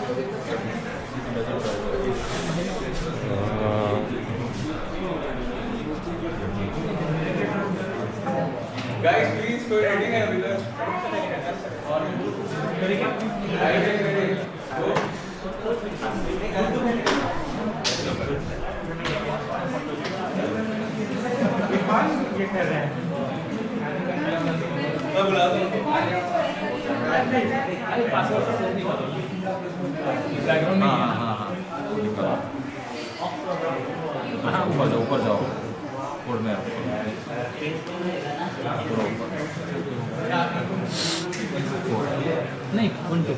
Guys, please go editing and video. ऊपर जाओ ऊपर में नहीं 1 2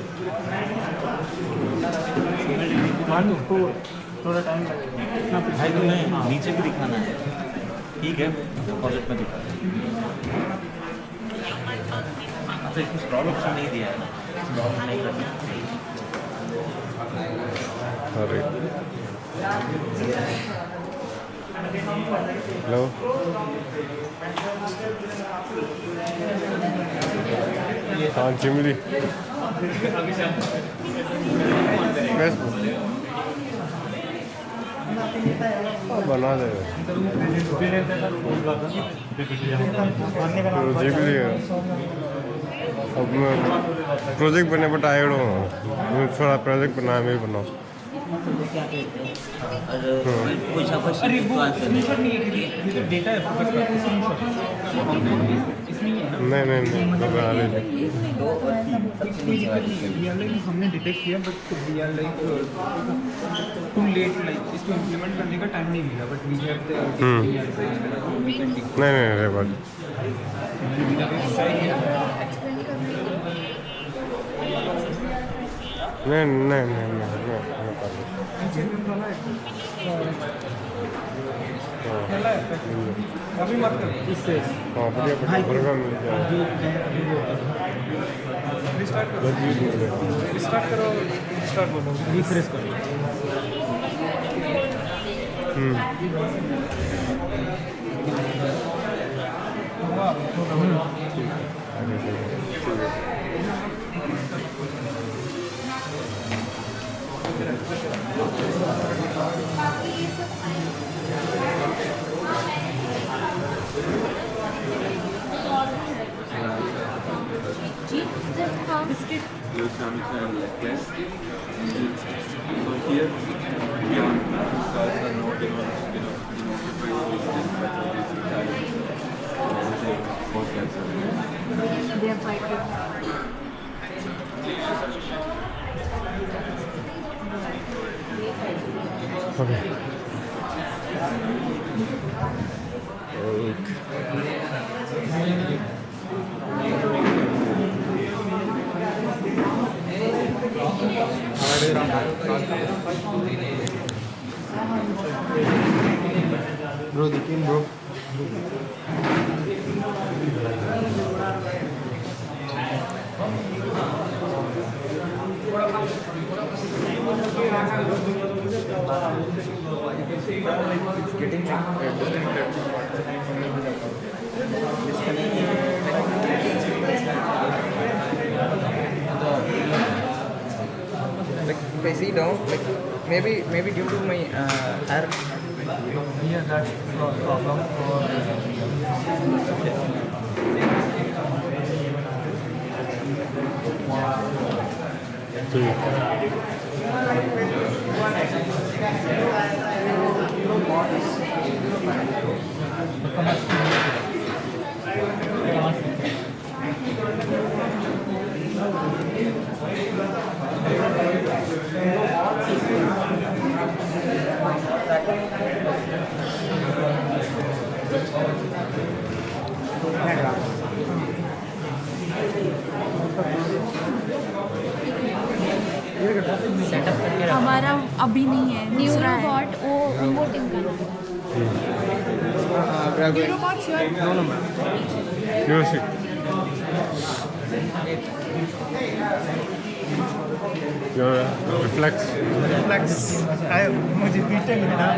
1 2 थोड़ा टाइम लगेगा भाई। तुम्हें नीचे भी दिखाना है, ठीक है? प्रोजेक्ट में दिखा तो कुछ प्रॉब्लम नहीं दिया है ना, प्रॉब्लम नहीं कर अरे हेलो हाँ चिमली बना दे चिमली अब मैं प्रोजेक्ट बनने पर टायर्ड हूँ, थोड़ा प्रोजेक्ट बनाया मैं भी बनाऊँ। नहीं तो बना लेंगे। हमने डिटेक्ट किया but we are like too late, like इसको इम्प्लीमेंट करने का टाइम नहीं मिला, बट वी हैव नहीं बात नहीं अभी मत करो इससे। हाँ बढ़िया बढ़िया मिल जाए। रिस्टार्ट करो, रिस्टार्ट बोलो, रिफ्रेश करो। Bro, the king, bro. It's getting like if I see down, like maybe due to my hair. Yeah, that's problem for हमारा अभी नहीं है, न्यूरोबॉट वो टीम का न्यूरोबॉट श्योर रिफ्लेक्स मुझे पीछे मिला।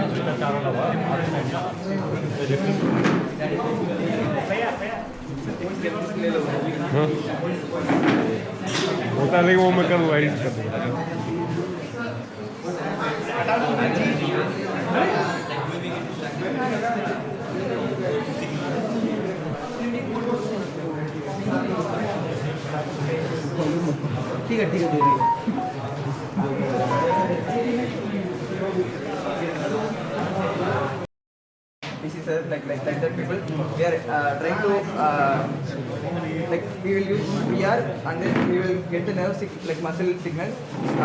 होता नहीं, वो मैं करूँ एडिट कर दूँगा। ठीक है दे रही This is like that people we are trying to like we will use VR and then we will get the like muscle signal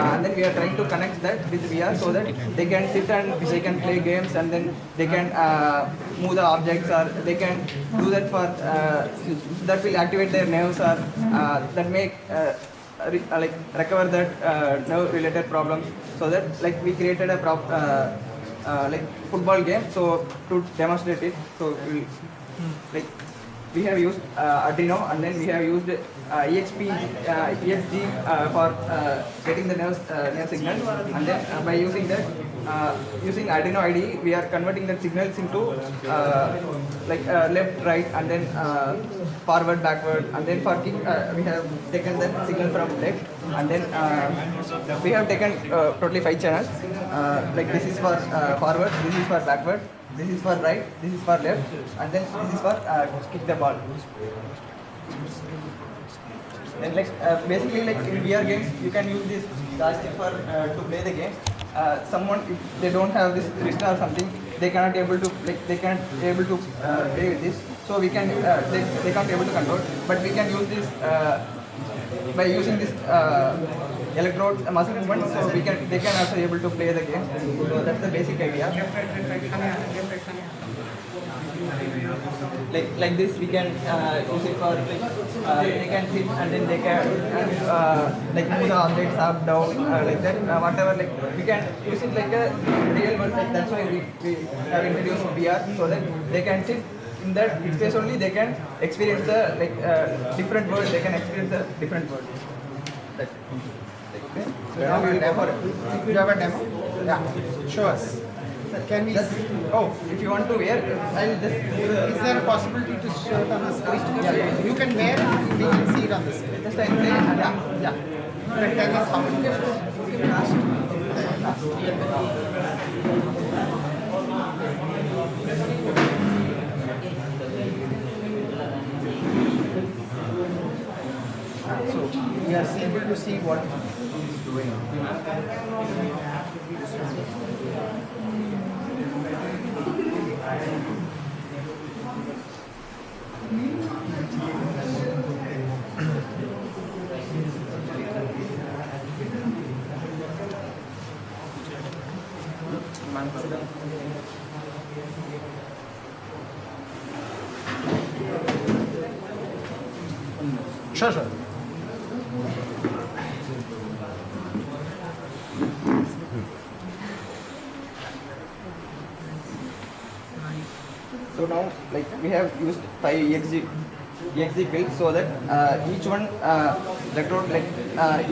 and then we are trying to connect that with VR so that they can sit and they can play games and then they can move the objects or they can do that for that will activate their nerves or that make like recover that nerve related problems so that like we created a like football game so to demonstrate it so like we have used Arduino and then we have used EXG for getting the nerve signal and then by using that using Arduino IDE we are converting the signals into like left right and then forward backward and then for kick we have taken the signal from left and then we have taken totally 5 channels like this is for forward, this is for backward, this is for right, this is for left and then this is for kick the ball. And like basically like in VR games you can use this joystick for to play the game. Someone if they don't have this wrist or something they cannot able to like they can't able to play with this so we can they can't able to control but we can use this by using this electrode muscle movement so we can they can also able to play the game so that's the basic idea like this we can use it for like they can sit and then they can like move the objects up down like that whatever like we can use it like a real world like that's why we have introduced VR so that they can sit in that space only they can experience the like different world they can experience the different world. That's it. Okay. So now we will go for it. You have a demo? Yeah. Show us. Can we? Oh, if you want to wear, I'll just. Is there a possibility to show it on the screen? Yeah. You can wear it, we can see it on the screen. Just I'll play and yeah. But tell us how much So we are able to see what he's doing. Sure, sure. So now, like we have used 5 EXG pills so that each one electrode like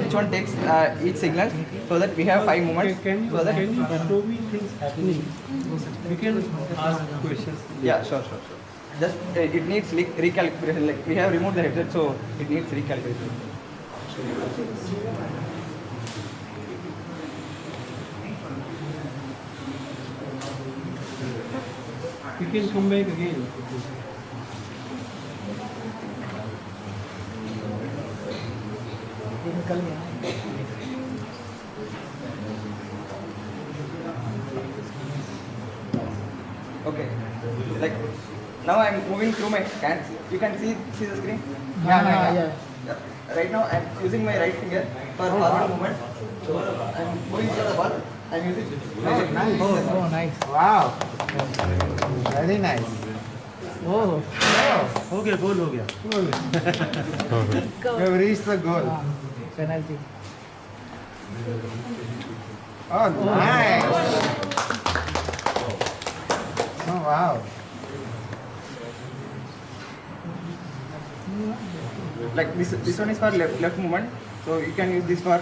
each one takes each signal so that we have 5 movements. So that can you show me things happening? We can ask questions. yeah, sure. Just it needs recalibration. Like we have removed the headset, so it needs recalibration. You can come back again. Okay. Like now I'm moving through my hands. You can see the screen. Yeah. Right now I'm using my right finger for forward movement. So I'm moving through the ball. I'm using. Oh, nice. Oh, nice. Wow. Very nice. Oh. हो गया गोल हो गया You have reached the goal. Penalty. Oh, nice. Oh, wow. Like this one is for left movement. So you can use this for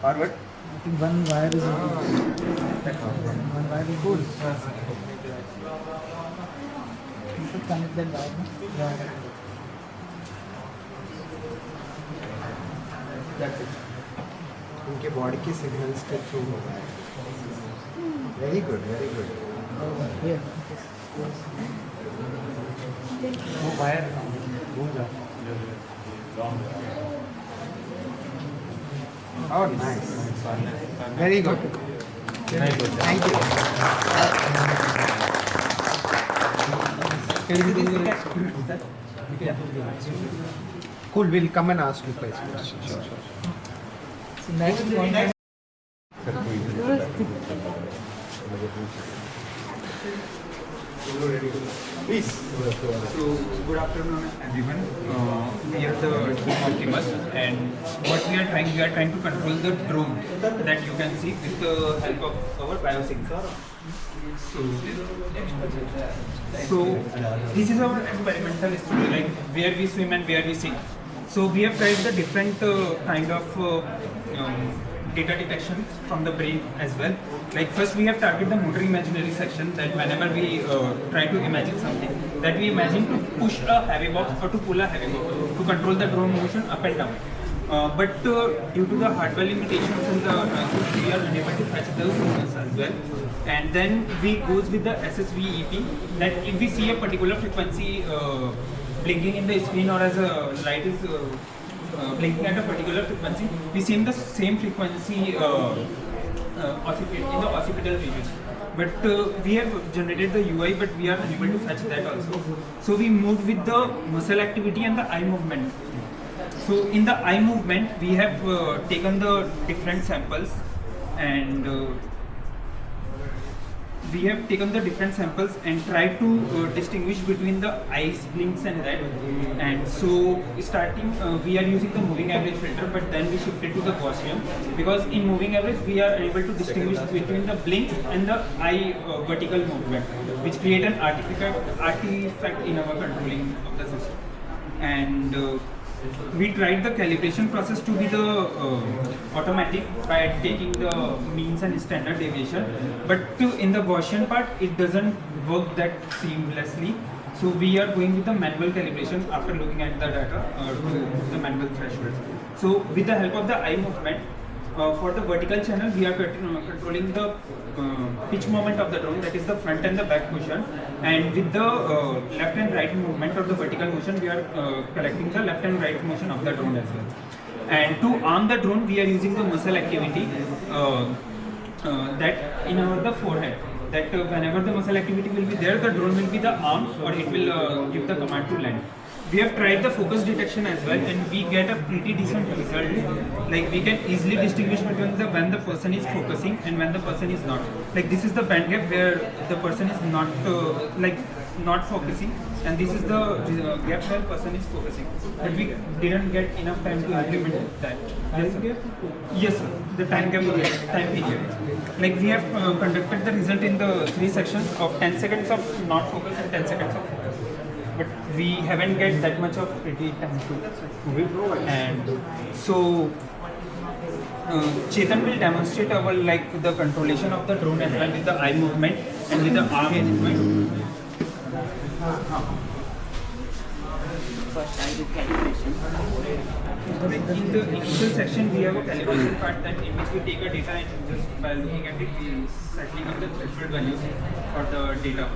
forward. I think one wire is one wire is good. You should connect that wire. No? Yeah. That's it. उनके body के signals के through होगा Very good, very good. Yeah. Oh, nice. Very good. Thank you. Cool, we'll come and ask you questions. Sure. So, good afternoon, everyone. We are the team Optimus, and what we are trying to control the drone that you can see with the help of our biosensor. So this is our experimental studio, like where we swim and where we sing. So we have tried the different kind of data detection from the brain as well. Like first we have targeted the motor imaginary section, that whenever we try to imagine something, that we imagine to push a heavy box or to pull a heavy box to control the drone motion up and down. But due to the hardware limitations and we are unable to fetch those signals as well. And then we goes with the SSVEP, that if we see a particular frequency blinking in the screen, or as a light is blinking at a particular frequency, we see the same frequency occipit in the occipital region. But we have generated the UI, but we are unable to fetch that also. So we moved with the muscle activity and the eye movement. So in the eye movement, we have taken the different samples, and tried to distinguish between the eyes blinks and red. And so starting, we are using the moving average filter, but then we shifted to the Gaussian, because in moving average we are able to distinguish between the blink and the eye vertical movement, which create an artifact in our controlling of the system. And we tried the calibration process to be the automatic by taking the means and standard deviation, but in the Gaussian part it doesn't work that seamlessly. So we are going with the manual calibration after looking at the data to the manual thresholds. So with the help of the eye movement, for the vertical channel we are controlling the pitch moment of the drone, that is the front and the back motion, and with the left and right movement of the vertical motion we are collecting the left and right motion of the drone as well. And to arm the drone we are using the muscle activity that in the forehead, that whenever the muscle activity will be there, the drone will be the arm, or it will give the command to land. We have tried the focus detection as well, and we get a pretty decent result. Like we can easily distinguish between when the person is focusing and when the person is not. Like this is the band gap where the person is not focusing, and this is the gap where person is focusing. But we didn't get enough time to implement that. Yes, sir. The time period. Like we have conducted the result in the 3 sections of 10 seconds of not focus and 10 seconds of focus. But we haven't get that much of pretty time to, and so Chetan will demonstrate our the controlation of the drone as well with the eye movement and with the arm movement. First, I do calibration. In the initial section, we have a calibration part that in which we take a data and just by looking at it, we settling up the threshold values for the data,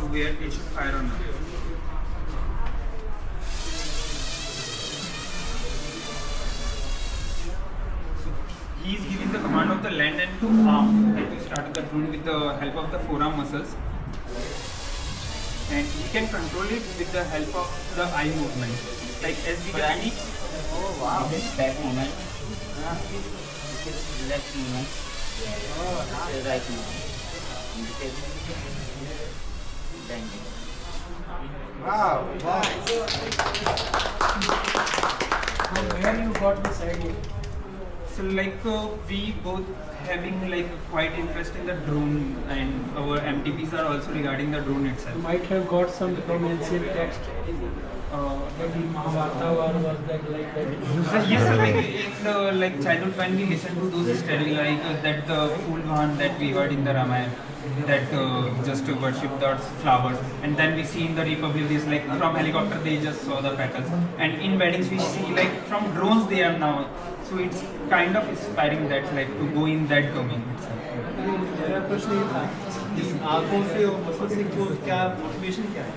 so where it should fire or not. He is giving the command of the land and to arm, and we start the drone with the help of the forearm muscles, and he can control it with the help of the eye movement. Like as we can see. Oh wow! This is back movement. This is left movement. This is right movement. This is bending. Wow, wow. Where you got this idea? So we both having quite interest in the drone, and our MTPs are also regarding the drone itself. You might have got some from ancient text. Mahabharata war was that like that? Yes, sir, like in the like childhood when we listen to those stories like that the fool one that we heard in the Ramayana, that just to worship the flowers, and then we see in the Republic this like from helicopter they just saw the petals, and in weddings we see like from drones they are now, so it's kind of inspiring that like to go in that domain itself. मेरा प्रश्न ये था इस आंखों से और muscle से क्या मोटिवेशन क्या है?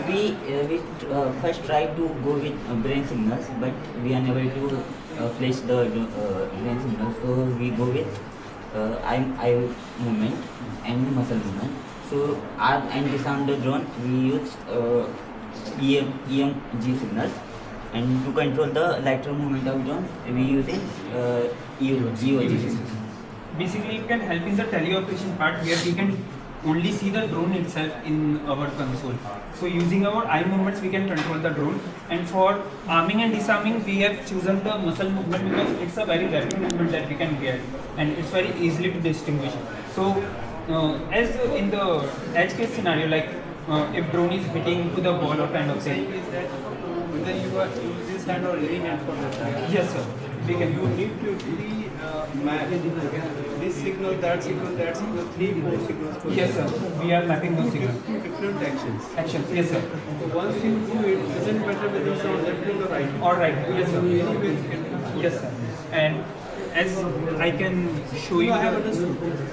We first try to go with brain signals, but we are unable to flash the brain signals. So we go with eye movement and muscle movement. So arm and disarm the drone, we use EMG signals, and to control the lateral movement of drone, we use EOG signals. Basically it can help in the teleoperation part where we can only see the drone itself in our console. So using our eye movements we can control the drone, and for arming and disarming we have chosen the muscle movement because it's a very rapid movement that we can get and it's very easily to distinguish. So as in the edge case scenario, like if drone is hitting to the wall or kind of thing. Is that whether you are use this hand or any hand for that time? Yes sir, we can. You need to really map this signal, that signal, 3-4 signals. Yes sir, we are mapping those signals. Two different actions. Actions, yes sir. So once you do it, it doesn't matter whether it's on left hand or right hand. All right, yes sir. Anyway, you can do. Yes sir. And as I can show you the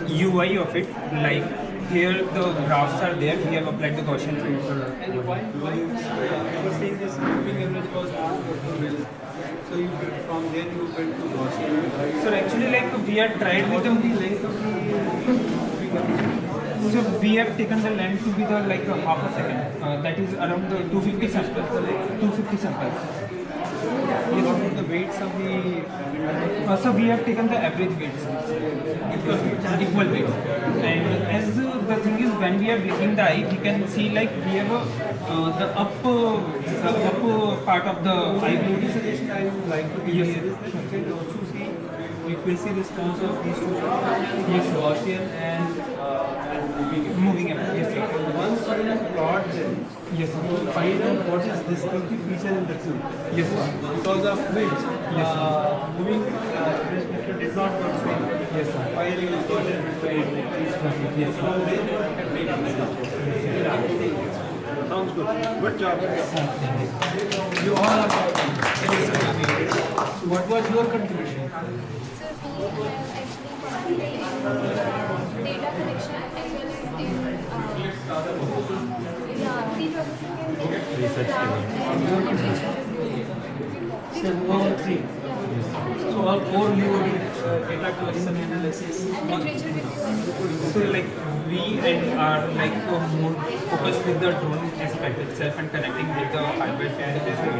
UI of it, like here the graphs are there, we have applied the Gaussian filter. And why you were saying this moving average was well. So you from there you went to Gaussian. So actually like we are tried with the Length of the so we have taken the length to be the like a half a second. That is around the 250 samples. 250 samples. what are the weights of the So we have taken the average weights, equal weights. And as the thing is, when we are blinking the eye, we can see like we have the up part of the eye blue. suggestion I would like to give Yes, here sir. is that you can also see frequency response of these two, Yes, sir. Gaussian and Moving average. Yes, sir. once you plot them, Yes, sir. you will find out what is distinctive feature in the two. Yes, sir. Because of which Yes, moving transmitter did not work well. Yes, sir. Firing is not Yes, sir. from there you can make a decision. Sounds good. Good job. You all are. So what was your contribution? So we have actually combined data connection as well as All three. So all four you data collection analysis. So like we and are like more focused with the drone aspect itself and connecting with the hardware and the physical,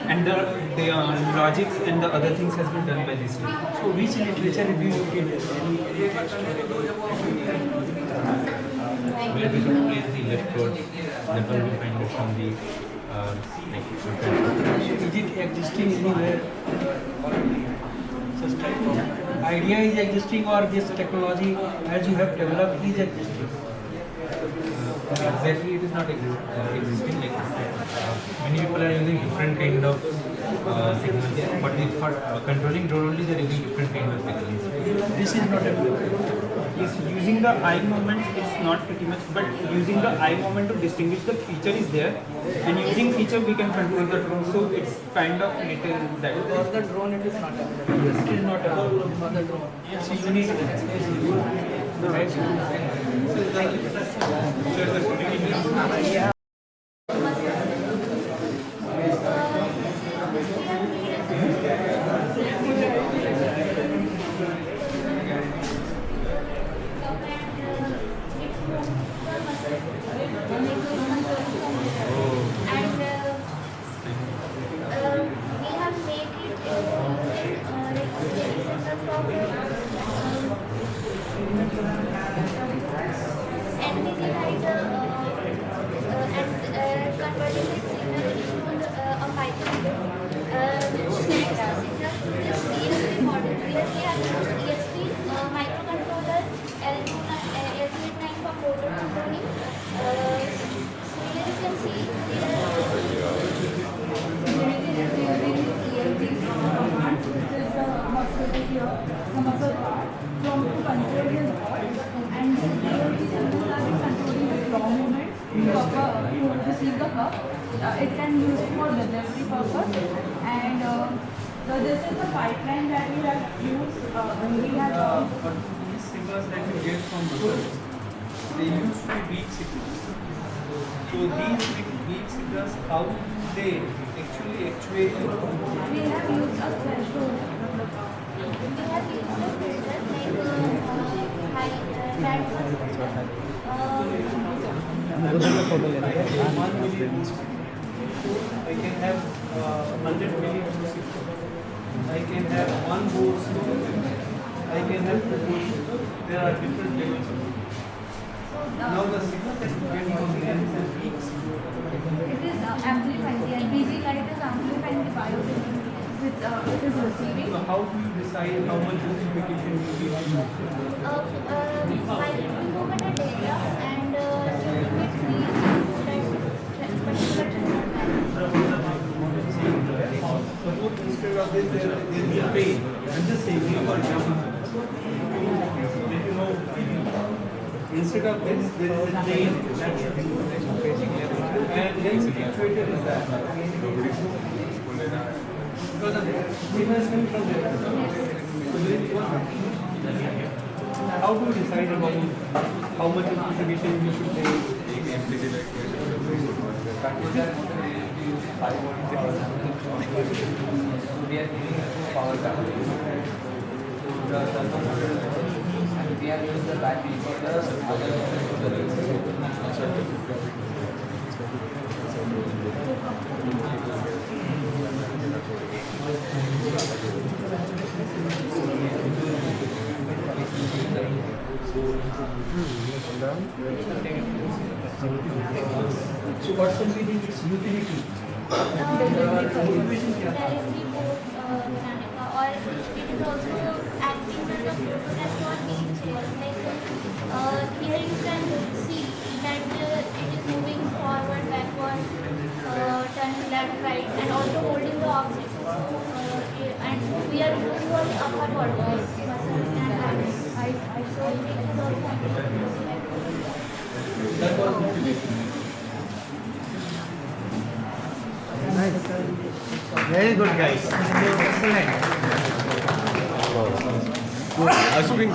and the logics and the other things has been done by this team. So which literature review you did? Where we can place the electrodes that will be find from the Is it existing anywhere? Such type of idea is existing or this technology as you have developed is existing? exactly it is not existing like many people are using different kind of signals, but for controlling drone only they are using different kind of signals. This is not available. Is using the eye movement is not pretty much, but using the eye movement to distinguish the feature is there, and using feature we can control the drone. So it's kind of little that. For the drone, it is not available. It is not available. For the drone. It's unique. Right. So thank you. Microcontroller L289 for motor controlling. So here you can see here, the muscle part, from to control his heart, and DOT symbol that is controlling the claw movement to receive the cup. It can use it for delivery purpose, and so this is the pipeline that we have used. We have But these signals that you get from muscles, they used to be weak signals. So these weak signals, how they actually actuate you? we have used a threshold. We have used the filter like high that was 1 milliboost. I can have 100 milliboost. I can have 1 boost. I can have 2 boost. There are different levels. Now the signal that you get from there is a weak signal. It is amplifying. The LBG light is amplifying the biosignal which it is receiving. So how do you decide how much amplification you give? by looking over the data and looking at that particular Suppose instead of this there is a pain. I'm just saying for example. Let you know. Instead of this there is a pain. And then situated is that. Because the signal is coming from there. So there is one. How do you decide about how much amplification you should take? We are using power battery. And we have used the battery for the other So what should be its utility? directly both Granica or it is also acting as a photoreceptor detail. Like here you can see that it is moving forward, backward, turning left, right, and also holding the object. And we are using all the upper body muscles and hands. So it is also That was utility. Very good, guys. Excellent.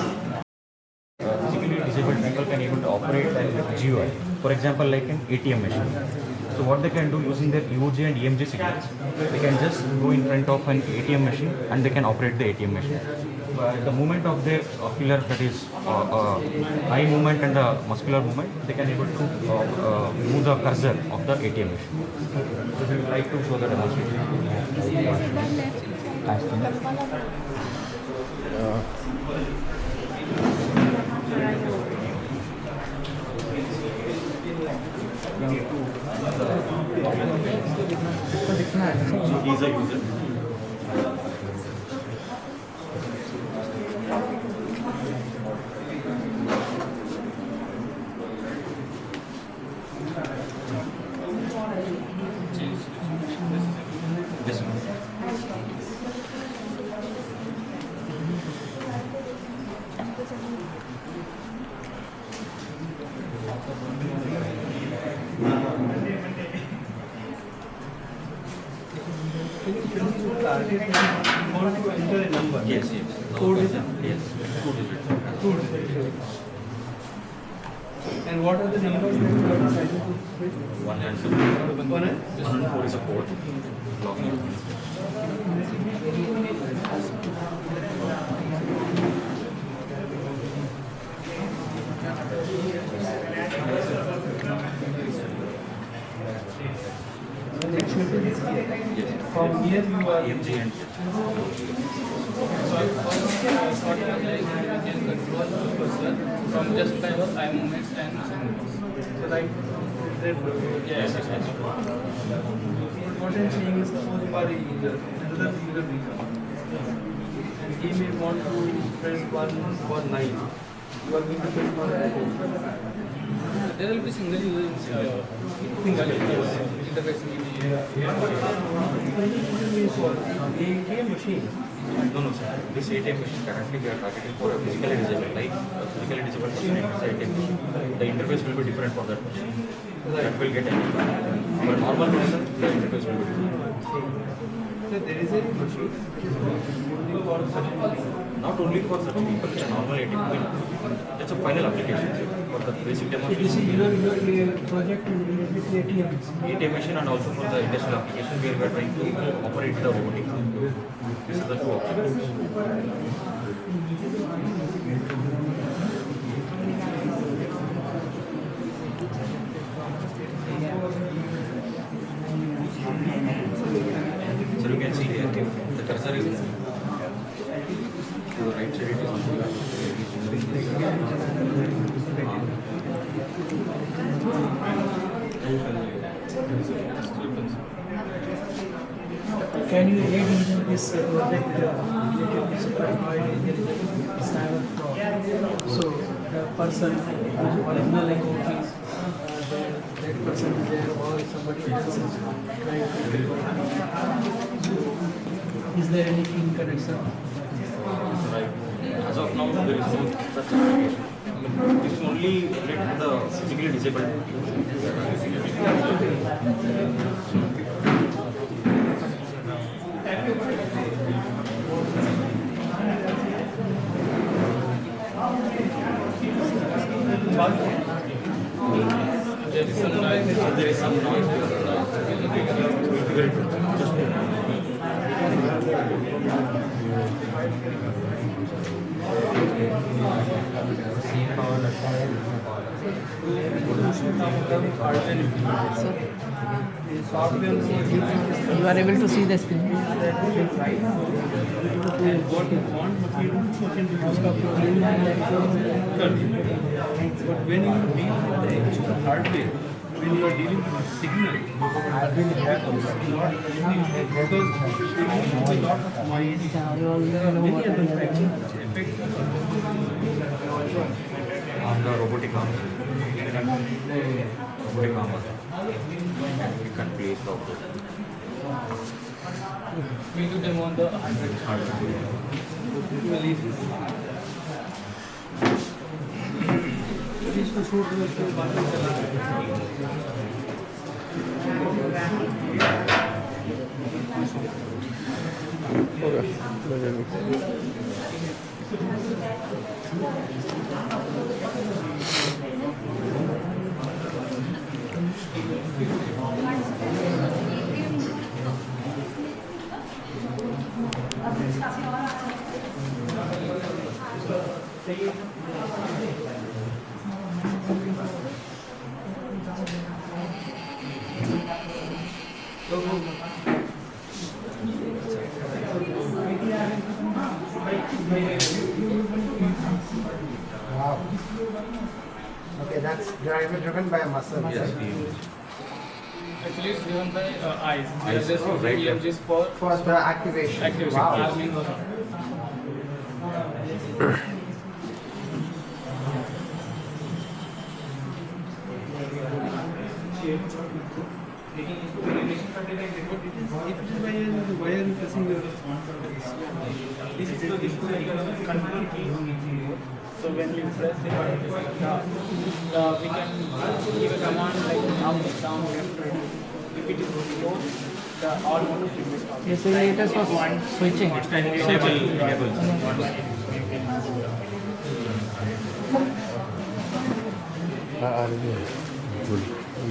Physically disabled people can able to operate a GUI. For example, like an ATM machine. So what they can do using their EOG and EMG signals, they can just go in front of an ATM machine and they can operate the ATM machine. But the movement of their ocular, that is eye movement and the muscular movement, they can able to move the cursor of the ATM machine. So we would like to show the demonstration. He's a user. This one. Can you target you want to enter a number? Yes. Code is Yes. 2 digits. And what are the numbers that you are decided to switch? 1 and 2. 1 and 104 is a code. Login. next message is here. Yes. From here you are EMG and from just by eye movements and so like yes. what I'm saying is suppose you are a user, another user will come. And he may want to press 1 or 9. You are going to press 1 there will be single user interface. The ATM machine No, no, sir. This ATM machine currently we are targeting for a physically disabled, like a physically disabled person enters the ATM machine. The interface will be different for that person. That will get any. For a normal person, the interface will be different. So there is a machine only for such people. Not only for such people, it's a normal ATM. It's a final application for the basic This is demonstration. your project related with ATMs. ATM machine and also for the industrial application where we are trying to operate the robotic arm. These are the two options. So you can see here, the cursor is to the right side, it is on the left. Can you aid in this project related to cyber fraud? So the person whose original account is that person is there or somebody else is trying to. Is there anything correct, sir? Right. As of now, there is no such application. This is only related to the physically disabled. There is some noise. There is some noise. Just You are able to see the screen. What you want, but you can use the problem. But when you deal with the actual hardware, when you are dealing with signal, because a lot of noise, many other factors affect on the robotic arm. Robotic arm. We can place the robot. We do them on the Wow. Okay, that's driven by a muscle. Yes, actually it's driven by eyes. We are Eyes. just using Right. EMGs for For the activation. activation. Wow. Arming or wire pressing the This is the control key. so when we press it, we can give a command like up, down, left, right. If it is low, the all motor should be stopped. Yes, it is for switching.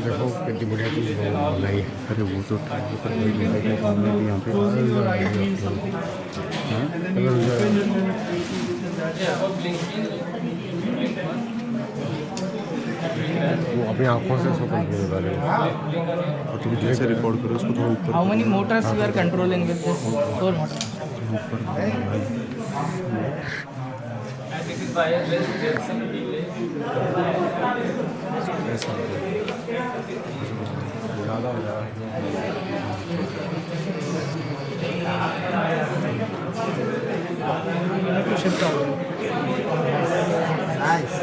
देखो कितनी बढ़िया चीज़ बनाई है। अरे वो तो ऊपर कोई लिखा है सामने भी यहाँ पे अगर Yeah, for blinking, blink one. वो अपनी आँखों से उसको कंट्रोल कर रहे हो और तुम जैसे रिकॉर्ड करो उसको थोड़ा ऊपर How many motors you are controlling with this? 4 motors. ऊपर And it is wireless, there is some delay. ज़्यादा हो जाएगा Nice.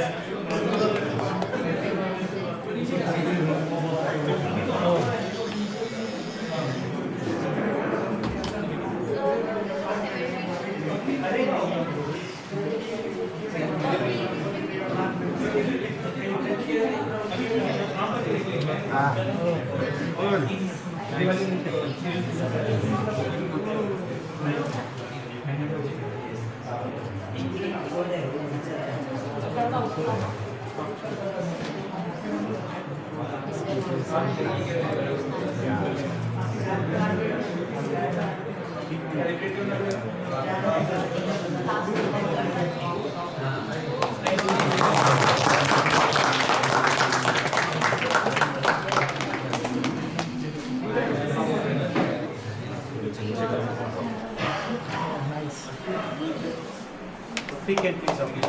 Pick and piece of it.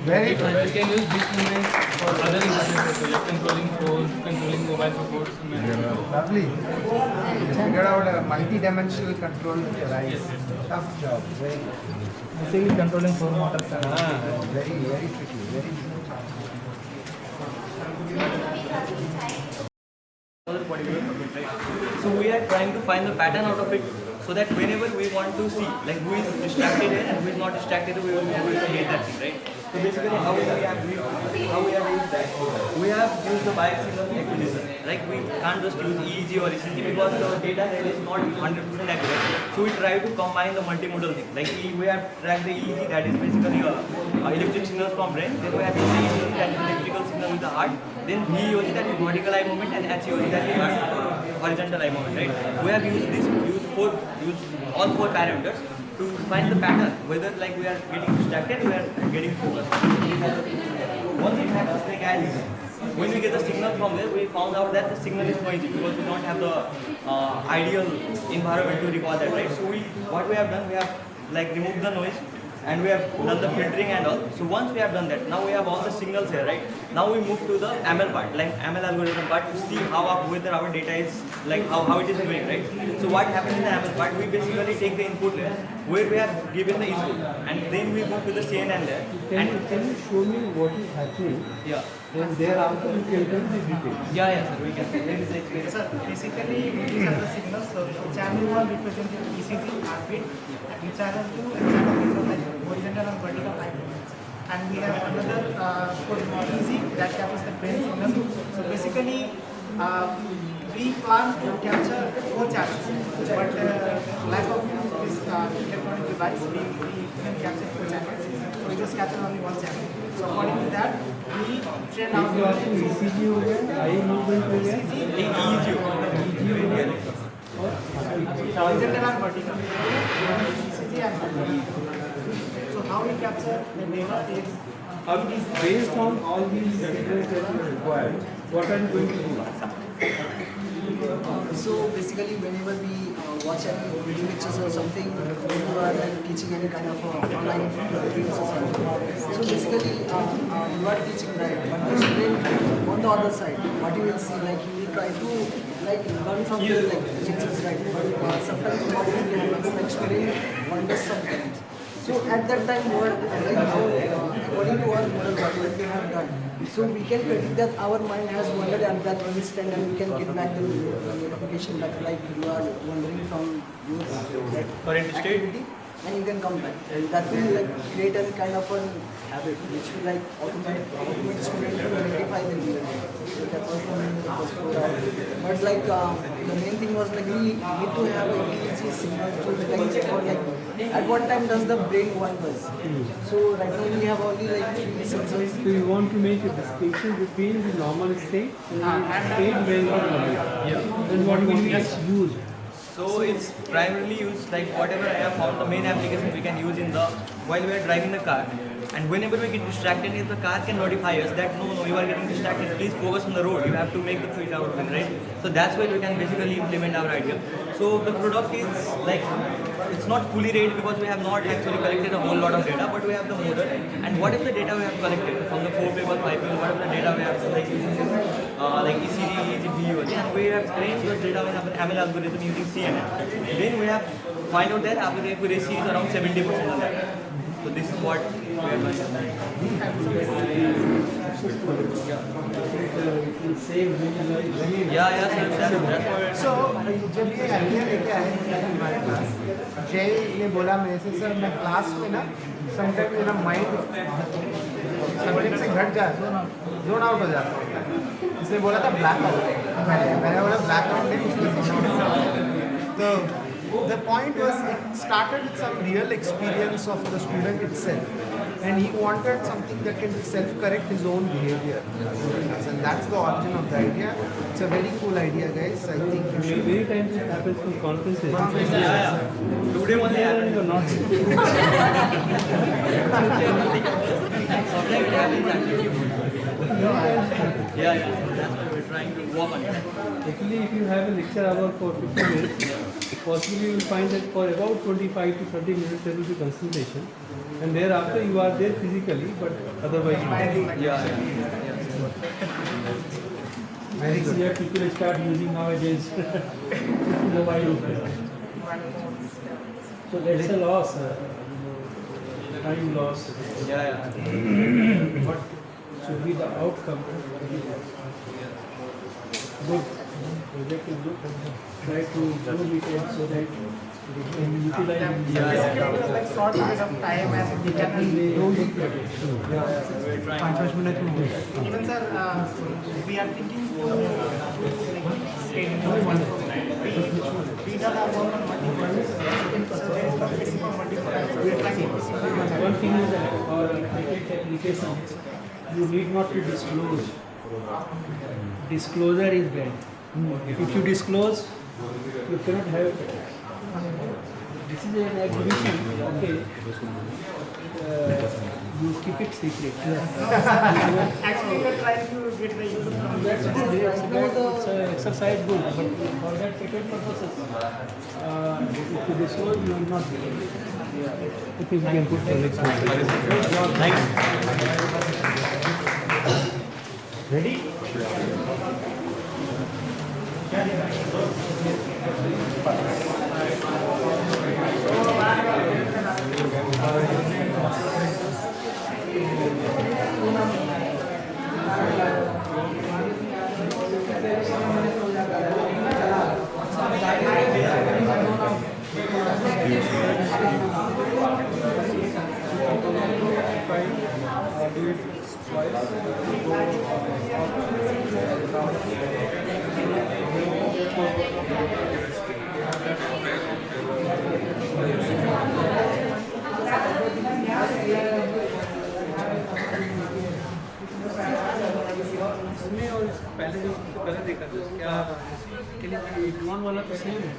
Very We can use this movement for other uses like controlling phones, controlling mobile phones. lovely. You figured out a multi-dimensional control with your eyes. Tough job. Very, Basically controlling phone motors. very, very tricky. Very tricky. Other particular topic, right? So we are trying to find the pattern out of it, so that whenever we want to see like who is distracted here and who is not distracted, we will be able to get that thing, right? So basically how we have used that, we have used the biaxial acquisition. Like we can't just use EEG or ECG because the data here is not 100% accurate. So we try to combine the multimodal thing. Like we have tracked the EEG, that is basically electric signals from brain. Then we have used the ECG, that is electrical signal with the heart. Then VEOG, that is vertical eye movement, and HEOG, that is horizontal eye movement, right? We have used all four parameters to find the pattern, whether like we are getting distracted, we are getting focused. One thing happens like as when we get the signal from there, we found out that the signal is noisy because we don't have the ideal environment to record that, right? So what we have done, we have like removed the noise and we have done the filtering and all. So once we have done that, now we have all the signals here, right? Now we move to the ML part, like ML algorithm part, to see whether our data is like how it is doing, right? So what happens in the ML part, we basically take the input layer where we have given the input, and then we move to the CNN layer. And Can you show me what is happening? yeah. Then thereafter you can tell the details. Yeah, sir, we can. Let me explain. Sir, basically these are the signals. So channel 1 represents your ECG, heartbeat, and channel 2 and channel 3 are like horizontal and vertical eye movements. And we have another for EEG that captures the brain signal. So basically we plan to capture 4 channels, but lack of this electronic device, we can capture 4 channels. So we just capture only 1 channel. So according to that, we train our ECG हो गया, eye movement हो गया, horizontal and vertical. ECG and vertical. So how we capture the data is based on all these signals that are required, what are you going to do? So basically, whenever we watch any video lectures or something, when you are like teaching any kind of online things or something, so basically you are teaching right, but the student on the other side, what you will see, like you will try to like learn from the like lectures, right? But sometimes what will happen, like student wonders something. So at that time, what like how according to our model, what we have done, so we can predict that our mind has wandered at that instant, and we can get back the notification back, like you are wandering from your Current state. activity, and you can come back. And that will like create a kind of a habit which will like automate student to identify the leader. So that was the main purpose for that. But like the main thing was like we need to have a EEG signal to like for like at what time does the brain wanders. So right now we have only like 3 sensors. So you want to make a distinction between the normal state and the state where you are running. Then what will be used? So it's primarily used like whatever I have found the main application we can use in the while we are driving the car. And whenever we get distracted, if the car can notify us that no, you are getting distracted, please focus on the road, you have to make the switch out of it, right? So that's where we can basically implement our idea. So the product is like, it's not fully ready because we have not actually collected a whole lot of data, but we have the model. And what if the data we have collected from the 4 paper, 5 paper, what if the data we have like ECG, EEG, VEOG, and we have trained those data with an ML algorithm using CNN. Then we have find out that accuracy is around 70% of that. So this is what we are doing. access to it. It will save many lives. So जब ये idea लेके आए थे हमारे पास, जय ने बोला मेरे से सर मैं क्लास में ना समटाइम मेरा माइंड सब्जेक्ट से घट जाता, जोन आउट हो जाता है। इसने बोला था ब्लैक आउट, मैंने बोला ब्लैक आउट नहीं, उसमें the point was it started with some real experience of the student itself, and he wanted something that can self-correct his own behavior, and that's the origin of the idea. It's a very cool idea, guys. I think you should. Many times it happens from conferences. Today only you are not. Actually, if you have a lecture hour for 50 minutes, possibly you will find that for about 25 to 30 minutes there will be consultation, and thereafter you are there physically, but otherwise you are. Very good. Yeah, people start using nowadays mobile. So that's a loss, time loss. What should be the outcome? Good. Project is good. Try to do it so that we can utilize. Basically, it was like short period of time and we can do it. Even sir, we are thinking to we don't have work on multiple. So there is no space for multiple. We are trying to One thing is that for applications, you need not to disclose. Disclosure is bad. If you disclose, you cannot have. This is an exhibition, okay. You keep it secret. actually we are trying to get the user from That's good. It's an exercise good, but for that second purposes, if you disclose, you will not be able to. I think we can put the next one. Ready? इसमें और पहले जो पहले देखा था क्या drone वाला तो सेम है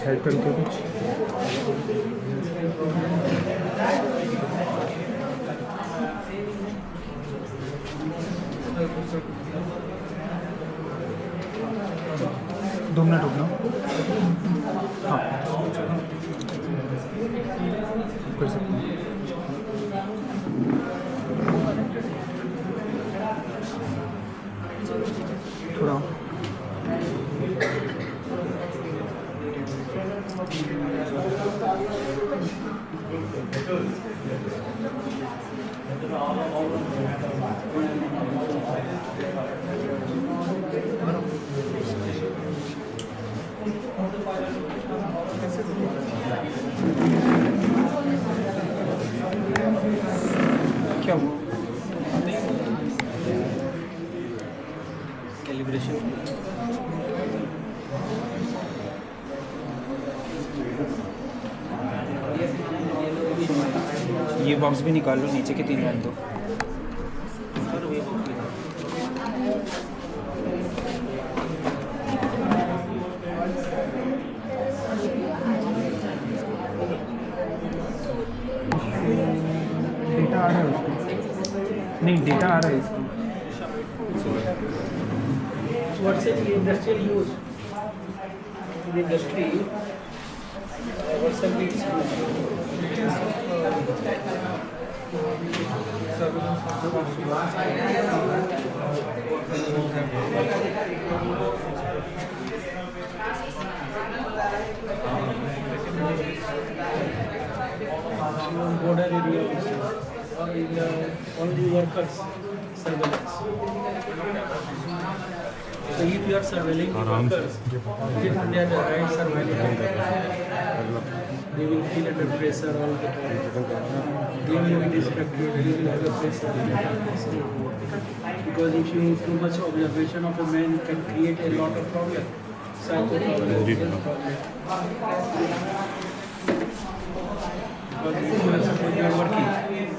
हेल्प करके कुछ 2 मिनट रुकना। हाँ कर सकते हैं। थोड़ा क्या हुआ? कैलिब्रेशन ये बॉक्स भी निकाल लो, नीचे के 3 रख दो। डेटा आ रहा है उसको, नहीं डेटा आ रहा है इसको। What's the industrial use? In industry, what's the needs? Border area or in only workers surveillance. So if you are surveilling workers, if their rights are violated, they will feel under pressure all the time. They will be distracted, they will have a pressure. Because if you too much observation of a man can create a lot of problem. Psycho problem, health problem. Because if you are working,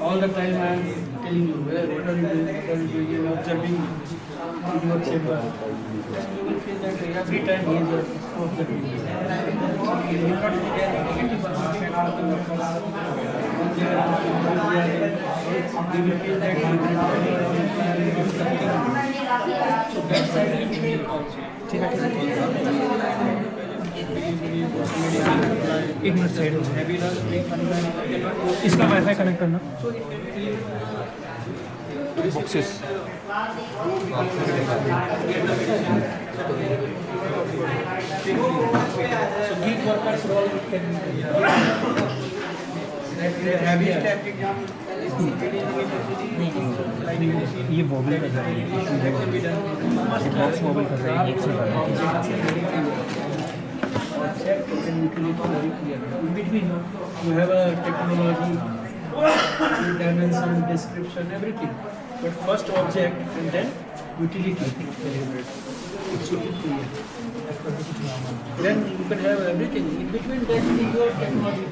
all the time I am telling you, what are you doing, what are you doing, you are observing in your chamber. You will feel that every time he is observing you. So you will not get negative effect of the workers. You will feel that you will do something. So that's why it should be also. एक minute side इसका wifi connect करना। Boxes So gig workers role can ये vowel कर रहा है, box vowel कर रहा है, एक से in between you have a technology, dimension, description, everything. But first object and then utility. It should be clear. Then you can have everything. In between that your technology.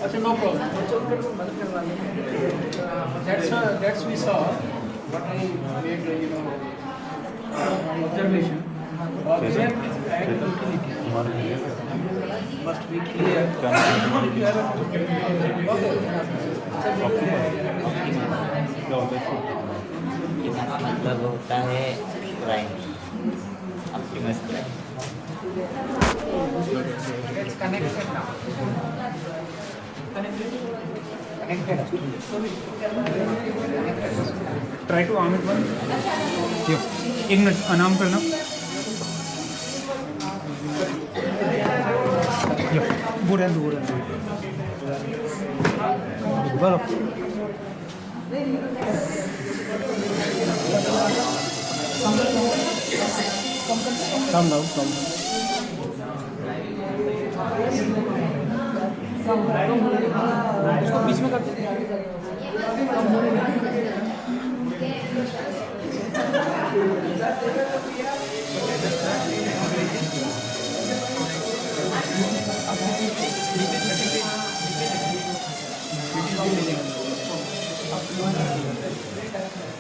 Okay, no problem. That's we saw. What I made, observation. Object and utility must be clear. इसका मतलब होता है crime, optimus crime. It's connected now. Connected. Try to arm it one. एक मिनट अनाम करना। वो रहने दो। बोलो कम डाउन उसको बीच में कर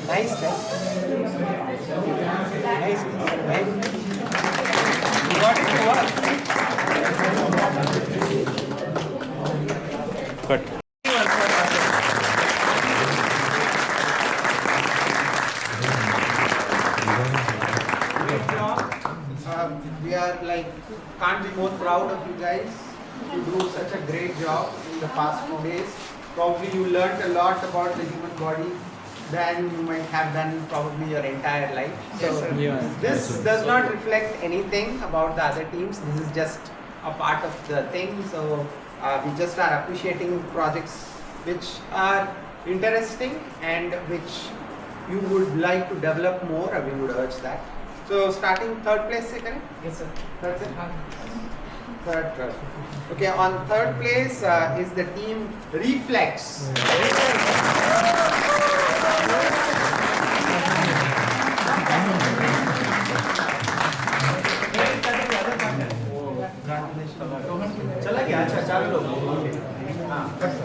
Nice, guys. Nice. You got it to work. Cut. Great job. We are like can't be more proud of you guys. You do such a great job in the past 2 days. Probably you learnt a lot about the human body than you might have done probably your entire life. So this does not reflect anything about the other teams. This is just a part of the thing. So we just are appreciating projects which are interesting and which you would like to develop more. We would urge that. So starting third place, correct? Yes, sir. Third, third. Okay, on third place is the team Reflex.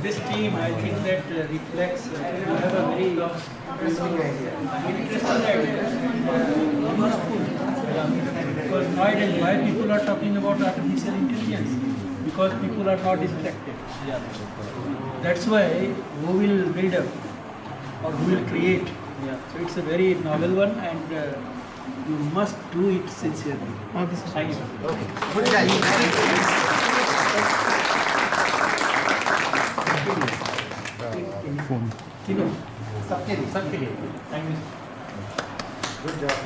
This team, I think that reflects you have a very interesting idea. Because why people are talking about artificial intelligence? Because people are not distracted. That's why who will build up or who will create. So it's a very novel one and you must do it sincerely. Thank you. Good job. सबके लिए thank you good job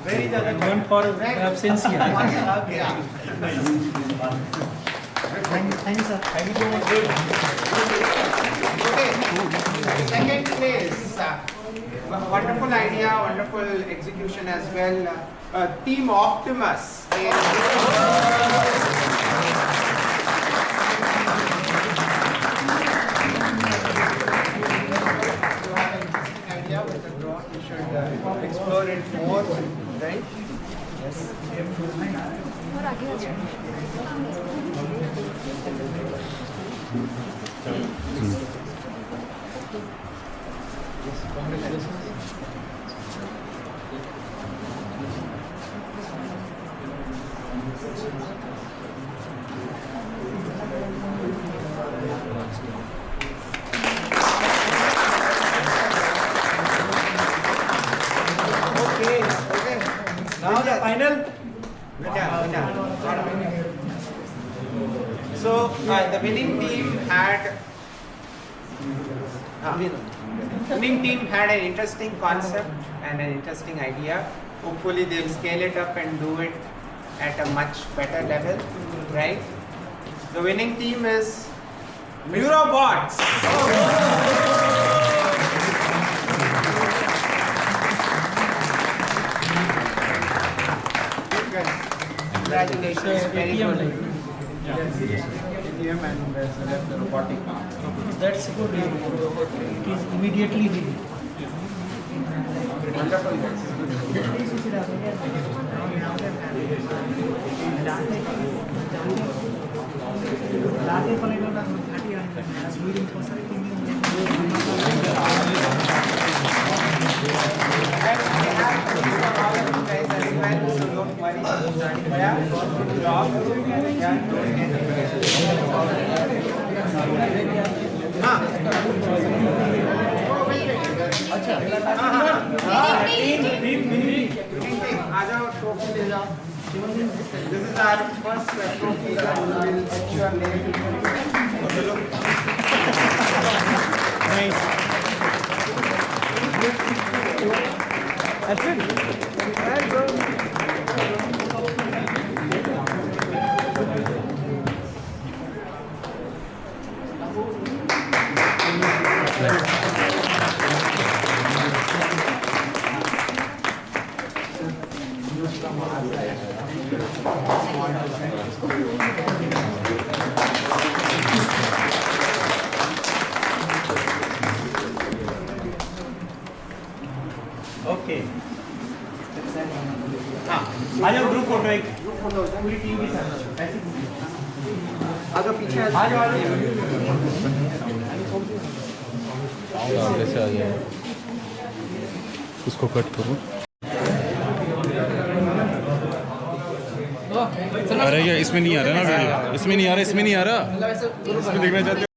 very ज्यादा One for absence here. Thank you, sir. Thank you so much. Okay. Second place. Wonderful idea, wonderful execution as well. Team Optimus. Idea with the drone, we should explore it more, right? Yes. Now the final. So the winning team had an interesting concept and an interesting idea. Hopefully they'll scale it up and do it at a much better level, right? The winning team is Neurobots. Congratulations, very good. ATM and that's the robotic. That's good. It is immediately ready. Wonderful, guys. This is our first trophy that we will ensure name. Nice. That's it. Okay हाँ आ जाओ group photo एक पूरी team के साथ ऐसे अगर पीछे आ जाओ कैसे आ गया इसको कट करूँ अरे क्या इसमें नहीं आ रहा ना वीडियो इसमें नहीं आ रहा इसमें देखना चाहते